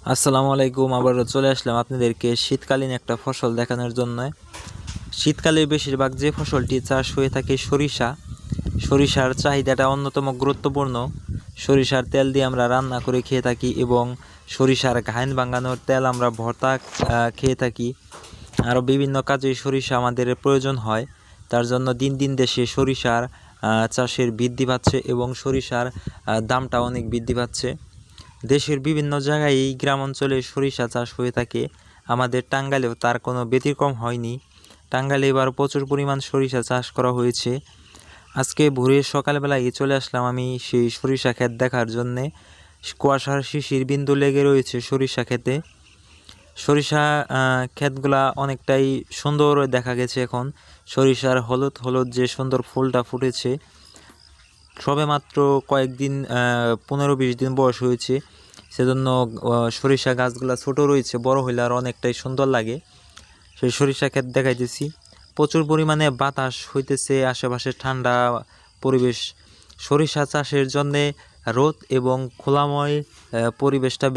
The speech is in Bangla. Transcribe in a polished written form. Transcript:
আসসালামু আলাইকুম। আবারও চলে আসলাম আপনাদেরকে শীতকালীন একটা ফসল দেখানোর জন্য। শীতকালে বেশিরভাগ যে ফসলটি চাষ হয়ে থাকে সরিষা। সরিষার চাহিদাটা অন্যতম গুরুত্বপূর্ণ। সরিষার তেল দিয়ে আমরা রান্না করে খেয়ে থাকি এবং সরিষার ঘাইন ভাঙানোর তেল আমরা ভর্তা খেয়ে থাকি। আরও বিভিন্ন কাজে সরিষা আমাদের প্রয়োজন হয়। তার জন্য দিন দিন দেশে সরিষার চাষের বৃদ্ধি পাচ্ছে এবং সরিষার দামটা অনেক বৃদ্ধি পাচ্ছে। দেশের বিভিন্ন জায়গায় এই গ্রাম অঞ্চলে সরিষা চাষ হয়ে থাকে। আমাদের টাঙ্গাইলেও তার কোনো ব্যতিক্রম হয়নি। টাঙ্গাইলে এবার প্রচুর পরিমাণ সরিষা চাষ করা হয়েছে। আজকে ভোরে সকালবেলায় চলে আসলাম আমি সেই সরিষা ক্ষেত দেখার জন্যে। কুয়াশার শিশির বিন্দু লেগে রয়েছে সরিষা ক্ষেতে। সরিষা ক্ষেতগুলা অনেকটাই সুন্দর দেখা গেছে এখন। সরিষার হলুদ হলুদ যে সুন্দর ফুলটা ফুটেছে, সবে মাত্র কয়েকদিন 15-20 দিন বয়স হয়েছে, সেজন্য সরিষা গাছগুলা ছোট রয়েছে। বড় হইলে আর অনেকটাই সুন্দর লাগে। সেই সরিষা ক্ষেত দেখাইতেছি। প্রচুর পরিমাণে বাতাস হইতেছে, আশেপাশে ঠান্ডা পরিবেশ। সরিষা চাষের জন্যে রোদ এবং খোলাময় পরিবেশটা